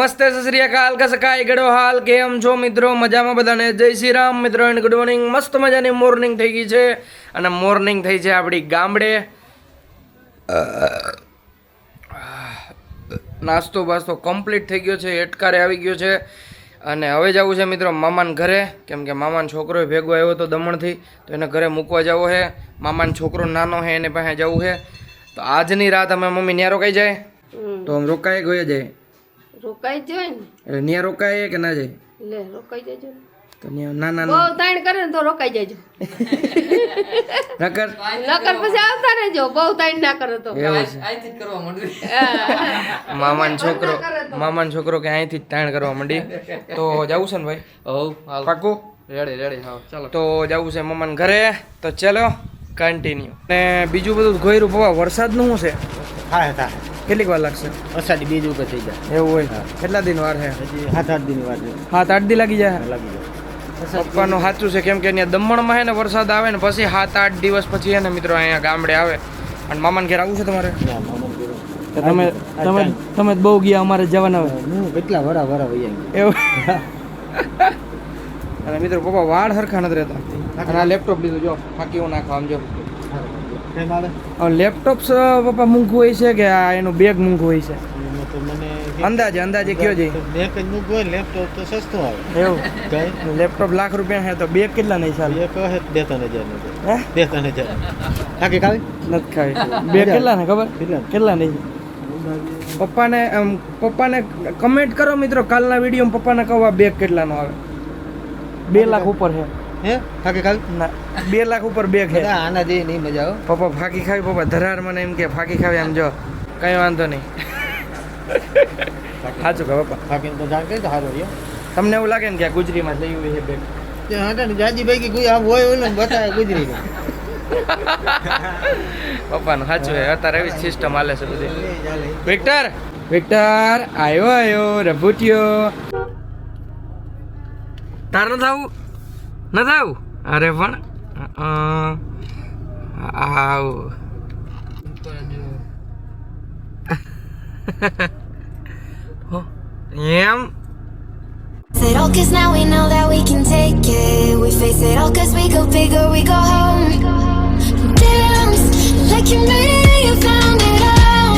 નમસ્તે સત શ્રી અકાલ કસકાય ગડો હાલ કેમ છો મિત્રો મજામાં બધાને જય શ્રી રામ મિત્રો એન્ડ ગુડ મોર્નિંગ મસ્ત મજાની મોર્નિંગ થઈ ગઈ છે અને મોર્નિંગ થઈ છે આપણી ગામડે નાસ્તો બાસ્તો કમ્પ્લીટ થઈ ગયો છે એટકારે આવી ગયો છે અને હવે જવું છે મિત્રો મામાના ઘરે કેમ કે મામાનો છોકરો ભેગો આવ્યો હતો દમણથી તો એને ઘરે મૂકવા જવો છે મામાનો છોકરો નાનો છે એને પાસે જવું છે તો આજની રાત અમે મમ્મી ન્યા રોકાઈ જાય તો આમ રોકાઈ ગયા જાય રોકાઈ જાય ને એટલે ન્યા રોકાય કે ના જાય લે રોકાઈ જજો તો ન્યા ના ના બહુ તાણ કરે ને તો રોકાઈ જજો નકર નકર પછી આવતા રહેજો બહુ તાણ ના કરે તો એવું છે મામાનો છોકરો કે અહીંથી જ તાણ કરવા માંડી તો જવું છે ને ભાઈ હવ પાકું રેડી હા ચાલો તો જવું છે મામાના ઘરે તો ચાલો કન્ટિન્યુ ને બીજું બધું ગોયરું પવા વરસાદનું શું છે હા કેટલીક વાર લાગશે અષાઢી બીજ ઉપર થઈ જાય એવું હોય કેટલા દિન વાર છે હજી 7-8 દિન વાર છે 7-8 દી લાગી જાય લાગી જાય પપ્પાનું સાચું છે કેમ કે અહીંયા દમણમાં છે ને વરસાદ આવે ને પછી 7-8 દિવસ પછી છે ને મિત્રો અહીંયા ગામડે આવે અને મામાને ઘેર આવું છે તમારે તમે બહુ ગયા અમારે જવાના હોય હું કેટલા વરા વૈયા એવું અને મિત્રો પપ્પા વાળ હરખા નથી રહેતા અને આ લેપટોપ લીધું જો ફાંકી હું નાખો આમ જો લેપટોપ પપ્પા મૂંઘું હોય છે કે આ એનું બેગ મૂંઘું હોય છે અંદાજે કયો છે બેગ જ મૂકવું હોય લેપટોપ તો સસ્તું આવે એવું લેપટોપ લાખ રૂપિયા છે તો બેગ કેટલા નહીં ચાલે એક કહે 2-3 હજાર 2-3 હજાર ખાકી ખાવી નથી ખાવી બેગ કેટલા ને ખબર કેટલા નહીં પપ્પાને કમેન્ટ કરો મિત્રો કાલના વિડીયોમાં પપ્પાને કહો આ બેગ કેટલાનો આવે 2 લાખ ઉપર છે હે ખાકી ખાવી ના 2 લાખ ઉપર બેગ છે આના દે નહીં મજા આવે પપ્પા ફાકી ખાવી પપ્પા ધરાર મને એમ કે ફાકી ખાવી આમ જો કઈ વાંધો નહીં સાચું કે પપ્પા ખાકી તો જાણ કરી તો સારું રહ્યો તમને એવું લાગે ને કે આ ગુજરીમાં લઈ હોય છે બેગ હા ને જાજીભાઈ કે કોઈ આમ હોય ઓલે બતાવે ગુજરી પપ્પાનું સાચું છે અત્યારે એવી સિસ્ટમ હાલે છે બધી વિક્ટર આવ્યો રભૂટ્યો તાર નથી આવું અરે પણ આવું એમ It all cause now we know that we can take it. We face it all cause we go bigger, we go home. Dance like you made it, you found it all.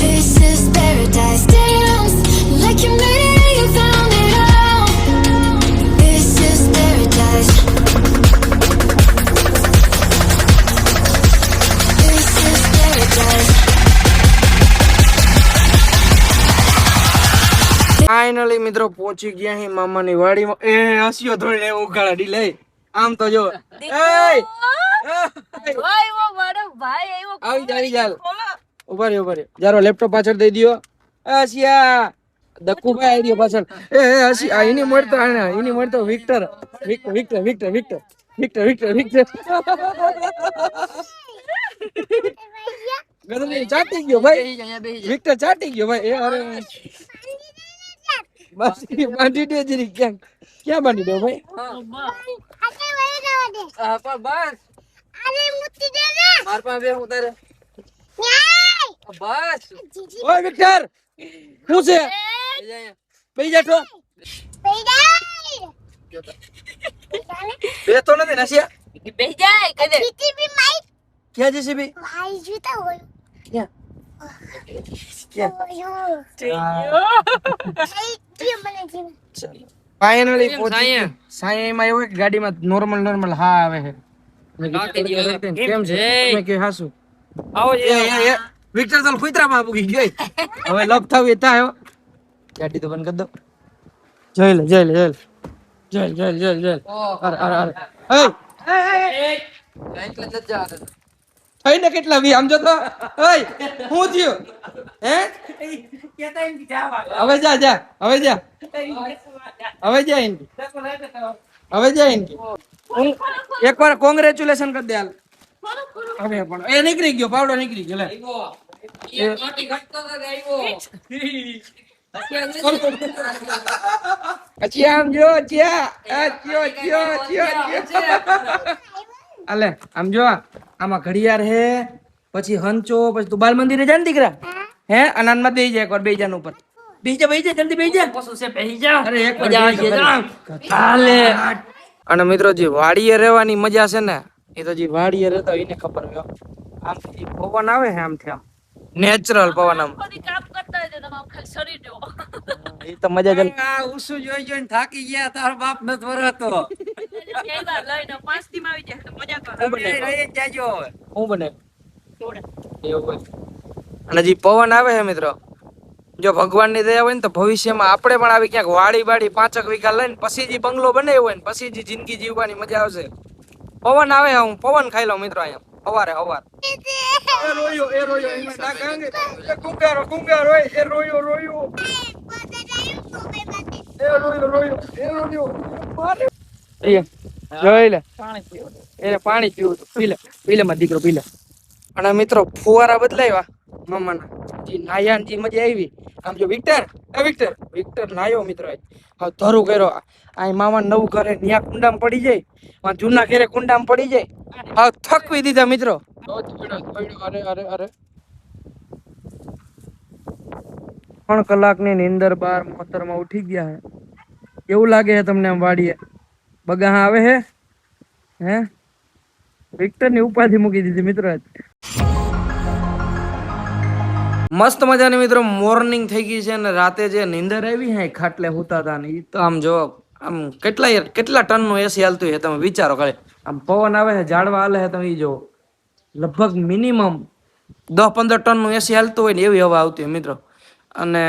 This is paradise. Dance like you made it, you found it all. This is paradise. This is paradise. Finally મિત્રો પહોંચી ગયા હી મામાની વાડીમાં એ હસ્યો થોડી ઉઘાડી લે આમ તો જો આવી જાય ઉભા રહ્યો જારો લેપટોપ પાછળ દઈ દ્યો હસિયા દક્કુભાઈ આવી ગયો પાછળ એ હસી આ એની મળતો વિક્ટર ગદરી ચાટી ગયો ભાઈ વિક્ટર ચાટી ગયો ભાઈ એ અરે બસ બાંધી દે જરી ક્યાં બાંધી દો ભાઈ બસ માર પાસે હું તારે બસ ઓય વિક્ટર શું છે બેહી જાઠો બે તો નથી નસિયા બેહી જાય કદે ક્યાં જશે બી ક્યાં ફાઇનલી પહોંચી સાઈમાં એવું કે ગાડીમાં નોર્મલ હા આવે છે કેમ છે તમે કે હાસુ આવો એ વિક્ટર તો કુતરામાં પૂગી ગઈ હવે લપ થાવી તા આવ્યો ગાડી તો બંધ કરી દો જઈ લે અરે થઈને કેટલા વી આમ જો તો ઓય હું થયો હે હવે જા એકવાર કોંગ્રેચ્યુલેશન કરી દે હાલ હવે પણ એ નીકળી ગયો પાવડો નીકળી ગયો લે પછી આમ જો અલે આમ જો આમાં ઘડિયાળ હે પછી હંચો પછી તું બાલ મંદિરે જા ને દીકરા હે અનાનમાં દઈ જાય એકવાર બે જાન ઉપર બેહી જા જલ્દી બેહી જા પશુ છે બેહી જા અરે એક વાર મજા બેહી જા. આવશે હાલે અને મિત્રો જે વાડીએ રહેવાની મજા છે ને એ તો જે વાડીએ રહેતા હોય એને ખબર હોય આમથી પવન આવે છે આમથી આમ નેચરલ પવન આમ કામ કરતા હોય તો તમારું ખાલી શરીર જો એ તો મજા જ આ ઉસુ જોઈને થાકી ગયા તાર બાપ ન વરતો લઈને 5 થી આવી જાય તો મજા કરો રહી જાજો શું બને એવું હોય અને જે પવન આવે છે મિત્રો જો ભગવાનની દયા હોય ને તો ભવિષ્યમાં આપણે પણ આવી ક્યાંક વાડી બાડી 5 વીઘા લઈને પછી જે બંગલો બનાવ્યો હોય ને પછી જે જિંદગી જીવવાની મજા આવશે પવન આવે હું પવન ખાઈ લઉં મિત્રો અહીંયા હવારે એ રોયો એમાં નાખાંગે એ ગુંગારો એ રોયો એ રોયો જોઈ લે એને પાણી પીવું પી લે મારો દીકરો પી લે અને મિત્રો ફુવારા બદલાવ્યા મામાના જે નાયા જે મજા આવી આમ જો વિક્ટર નાયો મિત્રો હવે ધરું કર્યો આ મામા નવું ઘરે ન્યા કુંડામાં પડી જાય આ જૂના ઘરે કુંડામાં પડી જાય હવે થકવી દીધા મિત્રો અરે 3 કલાકની નીંદર બાર મોતરમાં ઉઠી ગયા હે એવું લાગે છે તમને આમ વાડીએ બગા આવે હે વિક્ટર ની ઉપાધિ મૂકી દીધી મિત્રો મસ્ત મજાની મિત્રો મોર્નિંગ થઈ ગઈ છે અને રાતે જે નીંદર આવી હે ખાટલે હુતા હતા ને ઈ તો આમ જો આમ કેટલા ટન નું એસી હાલતું છે તમે વિચારો ખાલી આમ પવન આવે છે ઝાડવા હાલે છે તમે ઈ જો લગભગ મિનિમમ 10-15 ટન નું એસી હાલતું હોય ને એવી હવા આવતી હોય મિત્રો અને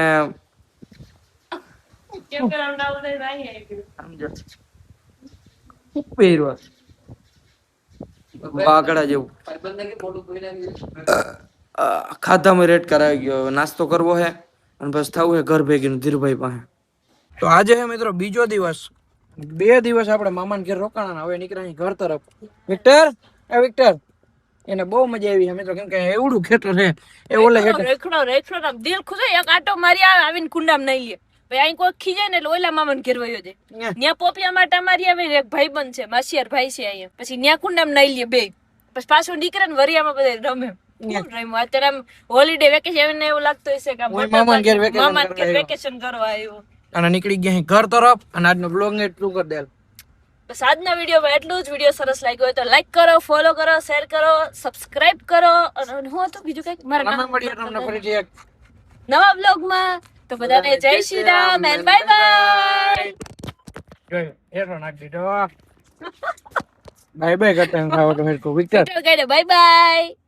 બાગડા જેવું ખાધામાં રેટ કરાવી ગયો હવે નાસ્તો કરવો હે અને બસ થવું હે ઘર ભેગીનું ધીરુભાઈ પાસે તો આજે હે મિત્રો બીજો દિવસ 2 દિવસ આપણે મામાના ઘેર રોકાણા હવે નીકળ્યા ઘર તરફ વિક્ટર એને બહુ મજા આવી છે મિત્રો કેમ કે એવડું ખેતર છે એ ઓલે ખેતર રેખડો દિલ ખુશ એક આટો મારી આવીને કુંડામાં નહીં લે ભાઈ અહીં કોઈ ખીજાય ને એટલે ઓલા મામાને ઘેર વયો જાય ન્યા પોપિયા માટે અમારી આવે એક ભાઈ બંધ છે માસિયાર ભાઈ છે અહીંયા પછી ન્યા કુંડામાં નહીં લે બે પછી પાછું નીકળે ને વરિયામાં બધા રમે અત્યારે આમ હોલિડે વેકેશન એવું લાગતું હશે કે મામા ઘેર વેકેશન કરવા આવ્યું અને નીકળી ગયા ઘર તરફ અને આજનો બ્લોગ ને એટલું કરી દે બસ આજના વિડીયોમાં એટલું જ વિડીયો સરસ લાગ્યો હોય તો લાઈક કરો ફોલો કરો શેર કરો સબસ્ક્રાઇબ કરો અને હું તો બીજું કઈક મારા નામ નવા બ્લોગમાં તો બધાને જય Shri Ram and bye bye bye bye કરતા વિક્ટર બાય બાય